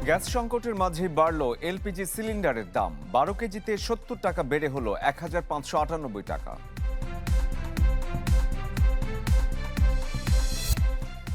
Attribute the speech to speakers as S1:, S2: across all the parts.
S1: Gas সংকটের মাঝেই বাড়ল এলপিজি সিলিন্ডারের দাম। 12 কেজিতে 70 টাকা বেড়ে হলো 1598 টাকা।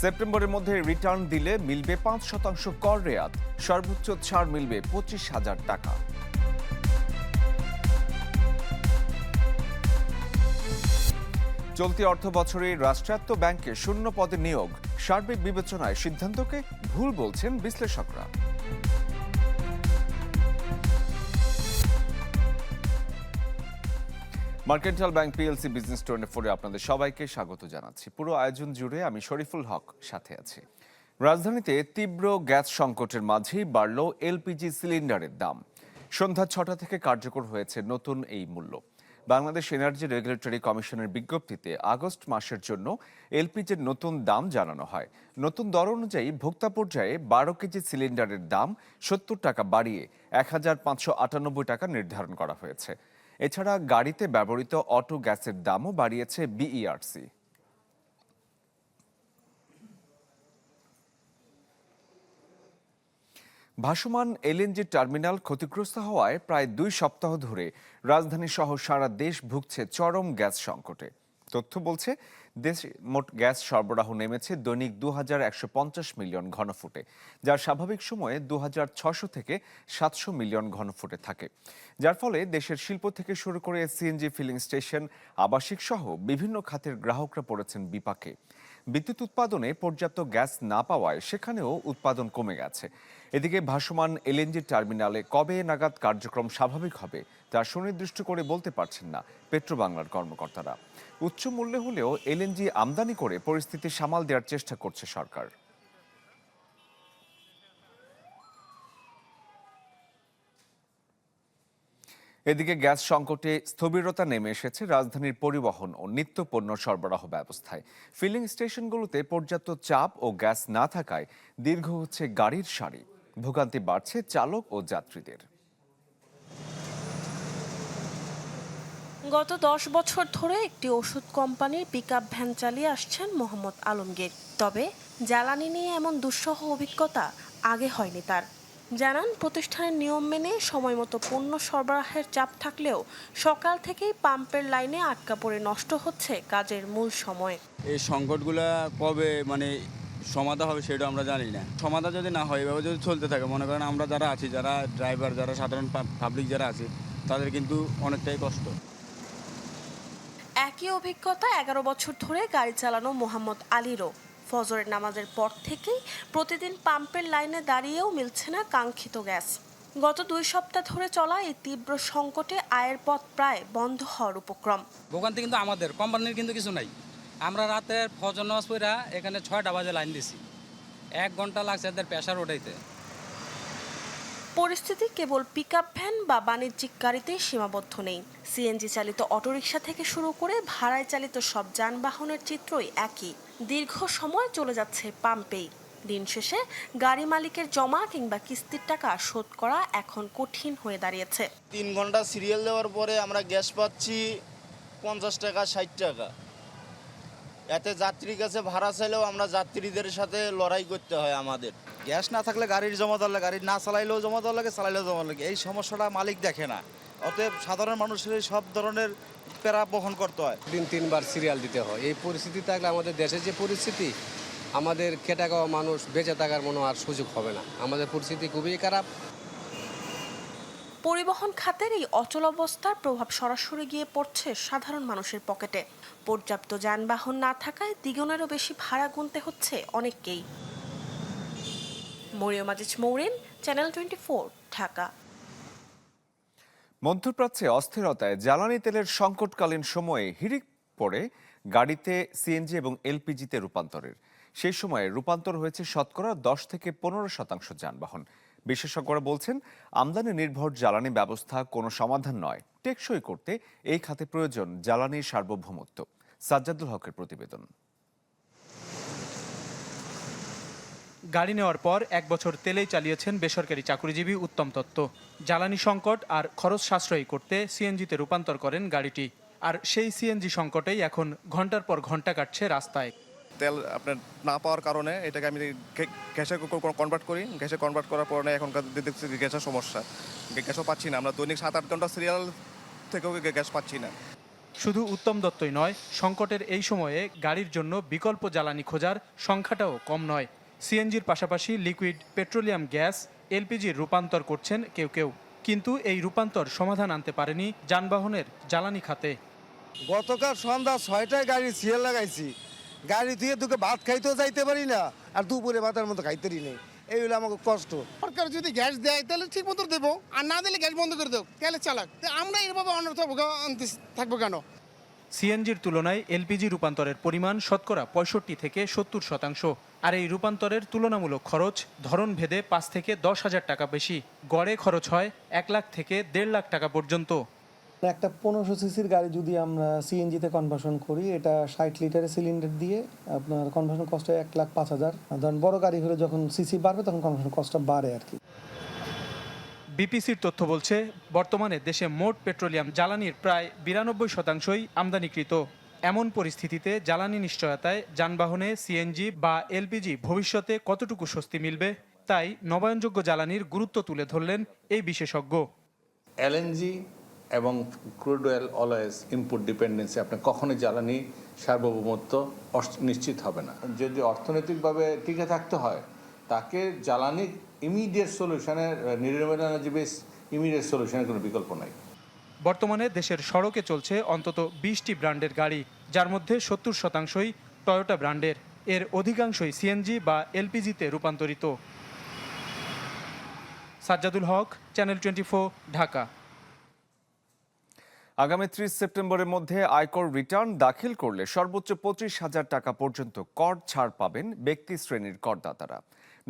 S1: সেপ্টেম্বরের মধ্যে রিটার্ন দিলে মিলবে 5% কর রেয়াত। সর্বোচ্চ ছাড় মিলবে 25,000 টাকা। চলতি অর্থ বছরে রাষ্ট্রায়ত্ত ব্যাংকে শূন্য পদে নিয়োগ সার্বিক বিবেচনায় সিদ্ধান্তকে ভুল বলছেন বিশ্লেষকরা। মার্কেন্টাইল ব্যাংক পিএলসি বিজনেস 24-এ আপনাদের সবাইকে স্বাগত জানাচ্ছি। পুরো আয়োজন জুড়ে আমি শরীফুল হক সাথে আছি। রাজধানীতে তীব্র গ্যাস সংকটের মাঝেই বাড়ল এলপিজি সিলিন্ডারের দাম। সন্ধ্যা 6টা থেকে কার্যকর হয়েছে নতুন এই মূল্য। বাংলাদেশ এনার্জি রেগুলেটরি কমিশনের বিজ্ঞপ্তিতে আগস্ট মাসের জন্য এলপিজির নতুন দাম জানানো হয়। নতুন দর অনুযায়ী ভোক্তা পর্যায়ে 12 কেজি সিলিন্ডারের দাম 70 টাকা বাড়িয়ে 1598 টাকা নির্ধারণ করা হয়েছে। এছাড়া গাড়িতে ব্যবহৃত অটো গ্যাসের দামও বাড়িয়েছে বিইআরসি। ভাসমান এলএনজি টার্মিনাল ক্ষতিগ্রস্ত হওয়ায় প্রায় 2 সপ্তাহ ধরে রাজধানী সহ সারা দেশ ভুগছে চরম গ্যাস সংকটে। তথ্য বলছে দেশে মোট গ্যাস সরবরাহ নেমেছে দৈনিক 2150 মিলিয়ন ঘনফুটে, যা স্বাভাবিক সময়ে 2600 থেকে 700 মিলিয়ন ঘনফুটে থাকে, যার ফলে দেশের শিল্প থেকে শুরু করে সিএনজি ফিলিং স্টেশন, আবাসিক সহ বিভিন্ন খাতের গ্রাহকরা পড়েছেন বিপাকে। বিদ্যুৎ উৎপাদনে পর্যাপ্ত গ্যাস না পাওয়ায় সেখানেও উৎপাদন কমে গেছে। এদিকে ভাসমান এলএনজি টার্মিনালে কবে নাগাদ কার্যক্রম স্বাভাবিক হবে তা সুনির্দিষ্ট করে বলতে পারছেন না পেট্রোবাংলার কর্মকর্তারা। উচ্চ মূল্যে হলেও এলএনজি আমদানি করে পরিস্থিতি সামাল দেওয়ার চেষ্টা করছে সরকার। এদিকে গ্যাস সংকটে স্থবিরতা নেমে এসেছে রাজধানীর পরিবহন ও নিত্য পণ্য সরবরাহ ব্যবস্থায়। ফিলিং স্টেশনগুলোতে পর্যাপ্ত চাপ ও গ্যাস না থাকায় দীর্ঘ হচ্ছে গাড়ির সারি। ভোগান্তি বাড়ছে চালক ও যাত্রীদের।
S2: গত 10 বছর ধরে একটি ওষুধ কোম্পানির পিকআপ ভ্যান চালিয়ে আসছেন মোহাম্মদ আলমগীর। তবে জ্বালানি নিয়ে এমন দুঃসহ অভিজ্ঞতা আগে হয়নি তার। জানান, প্রতিষ্ঠানের নিয়ম মেনে সময়মতো পণ্য সরবরাহের চাপ থাকলেও সকাল থেকেই পাম্পের লাইনে আটকা পড়ে নষ্ট হচ্ছে কাজের মূল সময়।
S3: এই সংকটগুলা কবে সমাধান হবে সেটা আমরা জানি না। সমাধান যদি না হয়, এভাবে যদি চলতে থাকে, মনে করেন আমরা যারা আছি, যারা ড্রাইভার, যারা সাধারণ পাবলিক যারা আছে, তাদের কিন্তু অনেকটাই কষ্ট।
S2: একই অভিজ্ঞতা 11 বছর ধরে গাড়ি চালানো মোহাম্মদ আলীরও। ফজরের নামাজের পর থেকেই প্রতিদিন পাম্পের লাইনে দাঁড়িয়েও মিলছে না কাঙ্ক্ষিত গ্যাস। গত 2 সপ্তাহ ধরে চলা এই তীব্র সংকটে আয়ের পথ প্রায় বন্ধ হওয়ার উপক্রম।
S4: ভোগান্তি কিন্তু আমাদের কোম্পানির কিন্তু কিছু নাই। আমরা রাতের ফজর নামাজ পড়া এখানে 6টা বাজে লাইন দিছি, 1 ঘন্টা লাগছে এদের প্রেসার ওঠাইতে।
S2: পরিস্থিতি কেবল পিকআপ ভ্যান বা বাণিজ্যিক গাড়িতেই সীমাবদ্ধ নেই। সিএনজি চালিত অটোরিকশা থেকে শুরু করে ভাড়ায় চালিত সব যানবাহনের চিত্রই একই। দীর্ঘ সময় চলে যাচ্ছে পাম্পেই। দিন শেষে গাড়ি মালিকের জমা কিংবা কিস্তির টাকা শোধ করা এখন কঠিন হয়ে দাঁড়িয়েছে।
S5: 3 ঘন্টা সিরিয়াল দেওয়ার পরে আমরা গ্যাস পাচ্ছি 50 টাকা 60 টাকা। এতে যাত্রীর কাছে ভাড়া চাইলেও আমরা যাত্রীদের সাথে লড়াই করতে হয় আমাদের।
S6: গ্যাস না থাকলে গাড়ির জমা দেওয়া লাগে, গাড়ি না চালাইলেও জমা দেওয়া লাগে, চালাইলেও জমা লাগে। এই সমস্যাটা মালিক দেখে না, অতএব সাধারণ মানুষের সব ধরনের প্যারা বহন করতে হয়।
S7: 3-3 বার সিরিয়াল দিতে হয়। এই পরিস্থিতি থাকলে আমাদের দেশের যে পরিস্থিতি, আমাদের খেটে খাওয়া মানুষ বেঁচে থাকার মনে আর সুযোগ হবে না। আমাদের পরিস্থিতি খুবই খারাপ।
S2: পরিবহন খাতের এই অচলাবস্থার প্রভাব সরাসরি গিয়ে পড়ছে সাধারণ মানুষের পকেটে। পর্যাপ্ত যানবাহন না থাকায় দ্বিগুণেরও বেশি ভাড়া গুনতে হচ্ছে অনেককেই। মরিয়ম আজিজ মৌরিন, চ্যানেল 24, ঢাকা।
S1: মধ্যপ্রাচ্যে অস্থিরতায় জ্বালানি তেলের সংকটকালীন সময়ে হিড়িক পড়ে গাড়িতে সিএনজি এবং এলপিজিতে রূপান্তরের। সেই সময়ে রূপান্তর হয়েছে শতকরা 10 থেকে 15% যানবাহন। বিশেষজ্ঞরা বলছেন, আমদানি নির্ভর জ্বালানি ব্যবস্থা কোনো সমাধান নয়। টেকসই করতে এই খাতে প্রয়োজন জ্বালানির সার্বভৌমত্ব। সাজ্জাদুল হকের প্রতিবেদন।
S8: গাড়ি নেওয়ার পর 1 বছর তেলেই চালিয়েছেন বেসরকারি চাকরিজীবী উত্তম দত্ত। জ্বালানি সংকট আর খরচ সাশ্রয়ী করতে সিএনজিতে রূপান্তর করেন গাড়িটি। আর সেই সিএনজি সংকটেই এখন ঘন্টার পর ঘন্টা কাটছে রাস্তায়।
S9: তেল আপনার না পাওয়ার কারণে এটাকে আমি গ্যাসে কনভার্ট করি। গ্যাসে কনভার্ট করার পরে এখনকার দেখছি গ্যাসের সমস্যা, গ্যাসও পাচ্ছি না। আমরা দৈনিক 7-8 ঘন্টা সিরিয়াল থেকেও গ্যাস পাচ্ছি না।
S8: শুধু উত্তম দত্তই নয়, সংকটের এই সময়ে গাড়ির জন্য বিকল্প জ্বালানি খোঁজার সংখ্যাটাও কম নয়। সিএনজির পাশাপাশি লিকুইড পেট্রোলিয়াম গ্যাস এলপিজির রূপান্তর করছেন কেউ কেউ, কিন্তু এই রূপান্তর সমাধান আনতে পারেনি যানবাহনের জ্বালানি খাতে।
S10: গতকাল সন্ধ্যা 6টায় গাড়ি সিএল লাগাইছি, গাড়ি দিয়ে দুকে ভাত খাইতেও যাইতে পারি না, আর দুপুরে ভাতের মতো খাইতেই নেই। এই হলো আমাকে কষ্ট।
S11: সরকার যদি গ্যাস দেয় তাহলে ঠিক মতো দেবো, আর না দিলে গ্যাস বন্ধ করে দেবো, তাহলে চালাক। আমরা এরভাবে অনর্থ থাকবো কেন?
S8: সিএনজির তুলনায় এলপিজি রূপান্তরের পরিমাণ শতকরা 65 থেকে 70%, আর এই রূপান্তরের তুলনামূলক খরচ ধরন ভেদে 5 থেকে 10,000 টাকা বেশি। গড়ে খরচ হয় 1 লাখ থেকে 1.5 লাখ টাকা পর্যন্ত।
S12: একটা 1500 সিসির গাড়ি যদি আমরা সিএনজিতে কনভার্সন করি, এটা 60 লিটারের সিলিন্ডার দিয়ে আপনার কনভার্সন কস্ট হয় 1,05,000। ধরেন বড় গাড়ি হলে যখন সিসি বাড়বে তখন কনভার্সন কস্টটা বাড়ে আর কি।
S8: বিপিসির তথ্য বলছে, বর্তমানে দেশে মোট পেট্রোলিয়াম জ্বালানির প্রায় 92%ই আমদানিকৃত। এমন পরিস্থিতিতে জ্বালানি নিশ্চয়তায় যানবাহনে সিএনজি বা এলপিজি ভবিষ্যতে কতটুকু স্বস্তি মিলবে, তাই নবায়নযোগ্য জ্বালানির গুরুত্ব তুলে ধরলেন এই বিশেষজ্ঞ।
S13: এলএনজি এবং crude oil always input dependency, আপনার কখনোই জ্বালানি সার্বভৌমত্ব নিশ্চিত হবে না। যদি অর্থনৈতিকভাবে টিকে থাকতে হয়, তাকে জ্বালানি ইমিডিয়েট সলিউশনের, রিনিউয়েবল এনার্জি বেস ইমিডিয়েট সলিউশনের কোনো বিকল্প নাই।
S8: বর্তমানে দেশের সড়কে চলছে অন্তত 20টি ব্র্যান্ডের গাড়ি, যার মধ্যে 70%ই টয়োটা ব্র্যান্ডের। এর অধিকাংশই সিএনজি বা এলপিজিতে রূপান্তরিত। সাজ্জাদুল হক, চ্যানেল 24, ঢাকা।
S1: আগামী 30 সেপ্টেম্বরের মধ্যে আয়কর রিটার্ন দাখিল করলে সর্বোচ্চ 25,000 টাকা পর্যন্ত কর ছাড় পাবেন ব্যক্তি শ্রেণীর করদাতারা।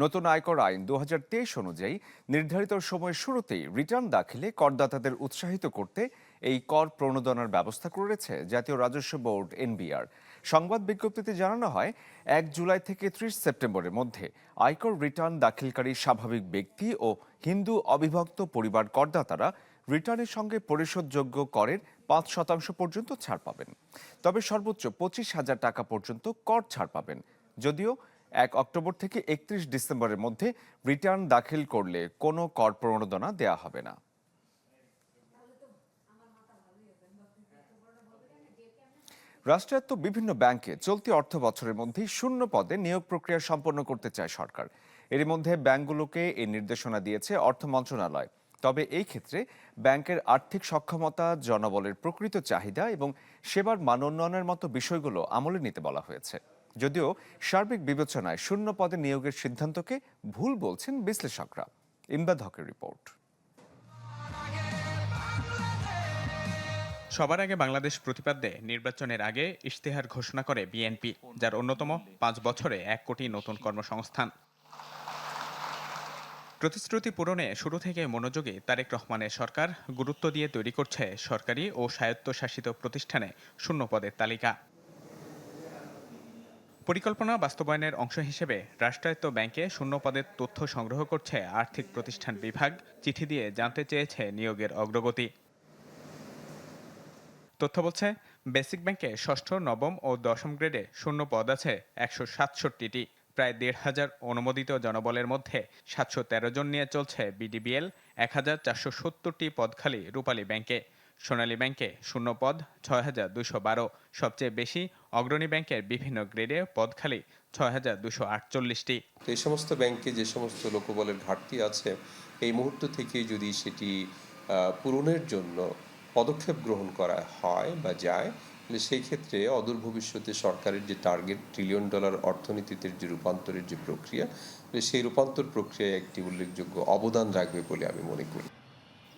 S1: নতুন আয়কর আইন 2023 অনুযায়ী নির্ধারিত সময়ের শুরুতেই রিটার্ন দাখিলে করদাতাদের উৎসাহিত করতে এই কর প্রণোদনার ব্যবস্থা করেছে জাতীয় রাজস্ব বোর্ড এনবিআর। সংবাদ বিজ্ঞপ্তিতে জানানো হয়, 1 জুলাই থেকে 30 সেপ্টেম্বরের মধ্যে আয়কর রিটার্ন দাখিলকারী স্বাভাবিক ব্যক্তি ও হিন্দু অবিভক্ত পরিবার করদাতারা রিটার্নের সঙ্গে পরিশোধযোগ্য করের 5% পর্যন্ত ছাড় পাবেন। তবে সর্বোচ্চ 25,000 টাকা পর্যন্ত কর ছাড় পাবেন। যদিও 1 অক্টোবর থেকে 31 ডিসেম্বরের মধ্যে রিটার্ন দাখিল করলে কোনো কর প্রণোদনা দেওয়া হবে না। রাষ্ট্রায়ত্ত বিভিন্ন ব্যাংকে চলতি অর্থ বছরের মধ্যেই শূন্য পদে নিয়োগ প্রক্রিয়া সম্পন্ন করতে চায় সরকার। এর মধ্যে ব্যাংকগুলোকে এই নির্দেশনা দিয়েছে অর্থ মন্ত্রণালয়। তবে এই ক্ষেত্রে ব্যাংকের আর্থিক সক্ষমতা, জনবলের প্রকৃত চাহিদা এবং সেবার মান উন্নয়নের মতো বিষয়গুলো আমলে নিতে বলা হয়েছে। যদিও সার্বিক বিবেচনায় শূন্য পদে নিয়োগের সিদ্ধান্তকে ভুল বলছেন বিশ্লেষকরা। ইমদাদ হকের রিপোর্ট।
S14: সবার আগে বাংলাদেশ প্রতিপাদ্যে নির্বাচনের আগে ইশতেহার ঘোষণা করে বিএনপি, যার অন্যতম 5 বছরে 1 কোটি নতুন কর্মসংস্থান। প্রতিশ্রুতি পূরণে শুরু থেকে মনোযোগী তারেক রহমানের সরকার গুরুত্ব দিয়ে তৈরি করছে সরকারি ও স্বায়ত্তশাসিত প্রতিষ্ঠানে শূন্য পদের তালিকা। পরিকল্পনা বাস্তবায়নের অংশ হিসেবে রাষ্ট্রায়ত্ত ব্যাংকে শূন্য পদের তথ্য সংগ্রহ করছে আর্থিক প্রতিষ্ঠান বিভাগ। চিঠি দিয়ে জানতে চেয়েছে নিয়োগের অগ্রগতি। তথ্য বলছে, বেসিক ব্যাংকে ষষ্ঠ, নবম ও দশম গ্রেডে শূন্য পদ আছে 167টি। প্রায় 1,500 অনুমোদিত জনবলের মধ্যে 713 জন নিয়ে চলছে বিডিবিএল। 1,470টি পদ খালি রূপালী ব্যাংকে। সোনালী ব্যাংকে শূন্য পদ 6,212। সবচেয়ে বেশি অগ্রণী ব্যাংকের বিভিন্ন গ্রেডে পদ খালি 6,248টি।
S15: এই সমস্ত ব্যাংকে যে সমস্ত লোকবলের ঘাটতি আছে, এই মুহূর্ত থেকে যদি সেটি পূরণের জন্য পদক্ষেপ গ্রহণ করা হয় বা যায়, সেই ক্ষেত্রে অদূর ভবিষ্যতে সরকারের যে টার্গেট $1 ট্রিলিয়ন অর্থনীতিতে যে রূপান্তরের যে প্রক্রিয়া, সেই রূপান্তর প্রক্রিয়ায় একটি উল্লেখযোগ্য অবদান রাখবে বলে আমি মনে করি।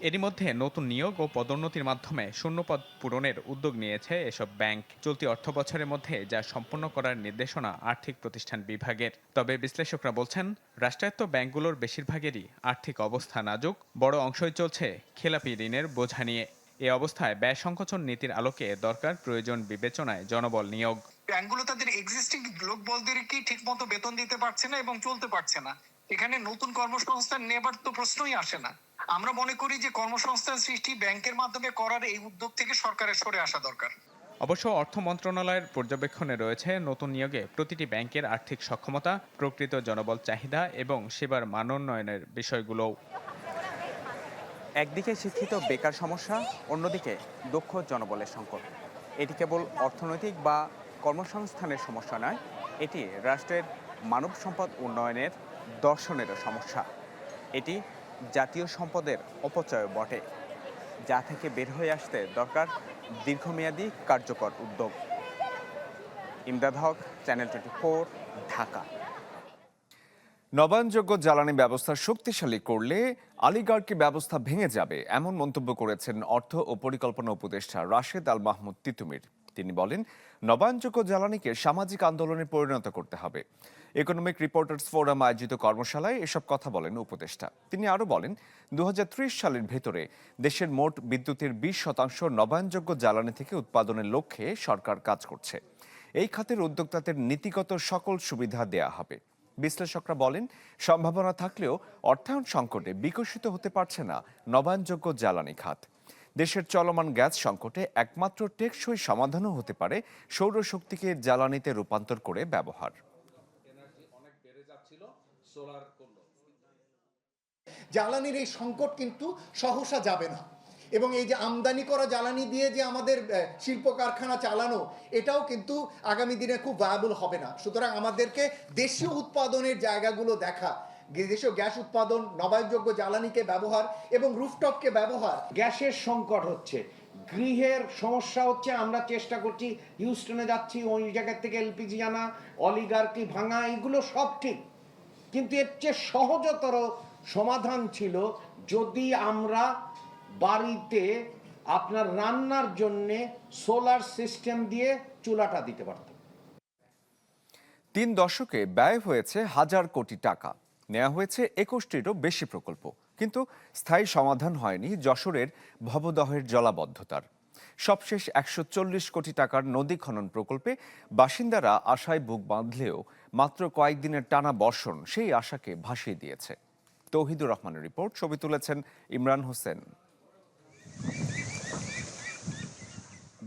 S14: এরই মধ্যে নতুন নিয়োগ ও পদোন্নতির মাধ্যমে শূন্যপদ পূরণের উদ্যোগ নিয়েছে এসব ব্যাংক। চলতি অর্থ বছরের মধ্যে যা সম্পন্ন করার নির্দেশনা আর্থিক প্রতিষ্ঠান বিভাগের। তবে বিশ্লেষকরা বলছেন, রাষ্ট্রায়ত্ত ব্যাংকগুলোর বেশিরভাগেরই আর্থিক অবস্থা নাজুক। বড় অংশই চলছে খেলাপি ঋণের বোঝা নিয়ে। এ অবস্থায় ব্যয় সংকোচন নীতির আলোকে দরকার প্রয়োজন বিবেচনায় জনবল নিয়োগ।
S11: ব্যাংকগুলো তাদের এক্সিস্টিং লোকবলদেরকে ঠিক মতো বেতন দিতে পারছে না এবং চলতে পারছে না। এখানে নতুন কর্মসংস্থান নেবার তো প্রশ্নই আসে না। আমরা মনে করি যে কর্মসংস্থান সৃষ্টি ব্যাংকের মাধ্যমে করার এই উদ্যোগ থেকে সরকারের সরে আসা দরকার।
S14: অবশ্য অর্থ মন্ত্রণালয়ের পর্যবেক্ষণে রয়েছে নতুন নিয়োগে প্রতিটি ব্যাংকের আর্থিক সক্ষমতা, প্রকৃত জনবল চাহিদা এবং সেবার মানোন্নয়নের বিষয়গুলোও।
S16: একদিকে শিক্ষিত বেকার সমস্যা, অন্যদিকে দক্ষ জনবলের সংকট। এটি কেবল অর্থনৈতিক বা কর্মসংস্থানের সমস্যা নয়, এটি রাষ্ট্রের মানব সম্পদ উন্নয়নের দর্শনেরও সমস্যা। এটি জাতীয় সম্পদের অপচয় বটে, যা থেকে বের হয়ে আসতে দরকার দীর্ঘমেয়াদী কার্যকর উদ্যোগ। ইমদাদ হক, চ্যানেল 24, ঢাকা।
S1: নবায়নযোগ্য জ্বালানি ব্যবস্থা শক্তিশালী করলে আলিগার্কি ব্যবস্থা ভেঙে যাবে, এমন মন্তব্য করেছেন অর্থ ও পরিকল্পনা উপদেষ্টা রাশেদ আল মাহমুদ তিতুমির। তিনি বলেন, নবায়নযোগ্য জ্বালানিকে সামাজিক আন্দোলনে পরিণত করতে হবে। ইকোনমিক রিপোর্টার্স ফোরাম আয়োজিত কর্মশালায় এসব কথা বলেন উপদেষ্টা। তিনি আরও বলেন, 2030 সালের ভেতরে দেশের মোট বিদ্যুতের 20% নবায়নযোগ্য জ্বালানি থেকে উৎপাদনের লক্ষ্যে সরকার কাজ করছে। এই খাতের উদ্যোক্তাদের নীতিগত সকল সুবিধা দেয়া হবে। বিশ্লেষকরা বলেন, সম্ভাবনা থাকলেও অর্থায়ন সংকটে বিকশিত হতে পারছে না নবায়নযোগ্য জ্বালানি খাত। দেশের চলমান গ্যাস সংকটে একমাত্র টেকসই সমাধানও হতে পারে সৌরশক্তিকে জ্বালানিতে রূপান্তর করে ব্যবহার।
S17: জ্বালানির এই সংকট কিন্তু সহসা যাবে না, এবং এই যে আমদানি করা জ্বালানি দিয়ে যে আমাদের শিল্প কারখানা চালানো, এটাও কিন্তু আগামী দিনে খুব ভায়াবল হবে না। সুতরাং আমাদেরকে দেশীয় উৎপাদনের জায়গাগুলো দেখা, দেশীয় গ্যাস উৎপাদন, নবায়নযোগ্য জ্বালানিকে ব্যবহার এবং রুফটপকে ব্যবহার।
S18: গ্যাসের সংকট হচ্ছে, গৃহের সমস্যা হচ্ছে, আমরা চেষ্টা করছি হিউস্টনে যাচ্ছি, ওই জায়গা থেকে এলপিজি আনা, অলিগার্কি ভাঙা, এগুলো সব ঠিক, কিন্তু এর চেয়ে সহজতর সমাধান ছিল যদি আমরা বাড়িতে আপনার রান্নার জন্য সোলার সিস্টেম দিয়ে চুলাটা দিতে পারতাম।
S1: 3 দশকে ব্যয় হয়েছে হাজার কোটি টাকা, নেওয়া হয়েছে 21টিরও বেশি প্রকল্প, কিন্তু স্থায়ী সমাধান হয়নি যশোরের ভবদহের জলাবদ্ধতার। সবশেষ 140 কোটি টাকার নদী খনন প্রকল্পে বাসিন্দারা আশায় বুক বাঁধলেও মাত্র কয়েকদিনের টানা বর্ষণ সেই আশাকে ভাসিয়ে দিয়েছে। তৌহিদুর রহমানের রিপোর্ট, ছবি তুলেছেন ইমরান হোসেন।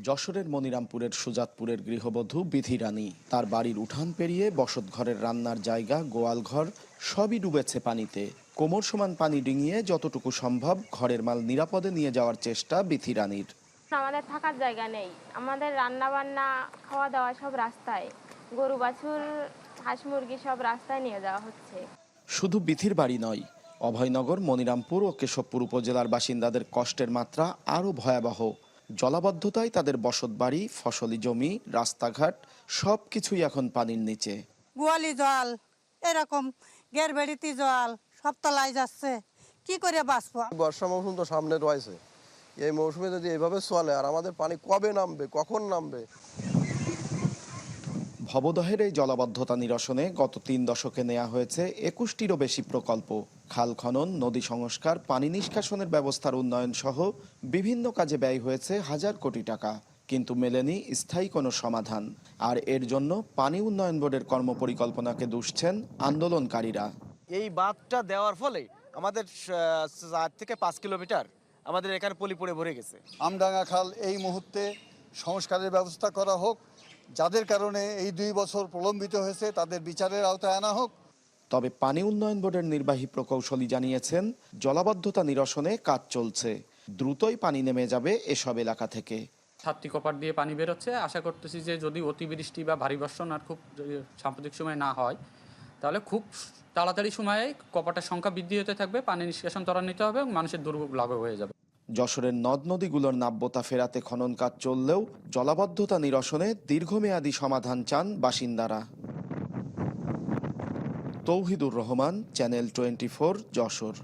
S19: যশোরের মনিরামপুরের সুজাতপুরের গৃহবধূ বিধি রানী, তার বাড়ির উঠান পেরিয়ে বসতঘরের রান্নার জায়গা, গোয়ালঘর সবই ডুবেছে পানিতে। কোমর সমান পানি ডিঙিয়ে যতটুকু সম্ভব ঘরের মাল নিরাপদে নিয়ে যাওয়ার চেষ্টা বিধি রানীর।
S20: আমাদের থাকার জায়গা নেই, আমাদের রান্না বান্না, খাওয়া দাওয়া সব রাস্তায়, গরু বাছুর, হাঁস মুরগি সব রাস্তায় নিয়ে যাওয়া হচ্ছে।
S19: শুধু বিধির বাড়ি নয়, অভয়নগর, মনিরামপুর ও কেশবপুর উপজেলার বাসিন্দাদের কষ্টের মাত্রা আরও ভয়াবহ। জলাবদ্ধতায় তাদের বসতবাড়ি, ফসলি জমি, রাস্তাঘাট সবকিছুই এখন পানির নিচে।
S21: গোয়ালি জল, এরকম গেরবেড়িতে জল, সব তলায় যাচ্ছে, কি করে বাঁচবো?
S22: বর্ষা মৌসুম তো সামনে রয়েছে, এই মৌসুমে যদি এভাবে চলে আর আমাদের পানি কবে নামবে, কখন নামবে?
S19: ভবদহের এই জলাবদ্ধতা নিরসনে গত 3 দশকে নেওয়া হয়েছে 21টিরও বেশি প্রকল্প। খাল খনন, নদী সংস্কার, পানি নিষ্কাশনের ব্যবস্থার উন্নয়ন সহ বিভিন্ন কাজে ব্যয় হয়েছে হাজার কোটি টাকা, কিন্তু মেলেনি স্থায়ী কোনো সমাধান। আর এর জন্য পানি উন্নয়ন বোর্ডের কর্মপরিকল্পনাকে দুষছেন আন্দোলনকারীরা।
S6: এই বাঁধটা দেওয়ার ফলে আমাদের 4 থেকে 5 কিলোমিটার আমাদের এখানে পলি পড়ে ভরে গেছে।
S23: আমডাঙ্গা খাল এই মুহূর্তে সংস্কারের ব্যবস্থা করা হোক, যাদের কারণে এই 2 বছর প্রলম্বিত হয়েছে তাদের বিচারের আওতায় আনা হোক।
S19: তবে পানি উন্নয়ন বোর্ডের নির্বাহী প্রকৌশলী জানিয়েছেন, জলাবদ্ধতা নিরসনে কাজ চলছে, দ্রুতই পানি নেমে যাবে এসব এলাকা থেকে।
S24: 7টি কপার দিয়ে পানি বেরোচ্ছে, আশা করতেছি যে যদি অতিবৃষ্টি বা ভারী বর্ষণ আর খুব সাম্প্রতিক সময় না হয়, তাহলে খুব তাড়াতাড়ি সময়ে কপাটের সংখ্যা বৃদ্ধি হতে থাকবে, পানি নিষ্কাশন ত্বরান্বিত হবে এবং মানুষের দুর্ভোগ লাঘব হয়ে যাবে।
S19: যশোরের নদ নদীগুলোর নাব্যতা ফেরাতে খনন কাজ চললেও জলাবদ্ধতা নিরসনে দীর্ঘমেয়াদী সমাধান চান বাসিন্দারা। তৌহিদুর রহমান, চ্যানেল 24, যশোর।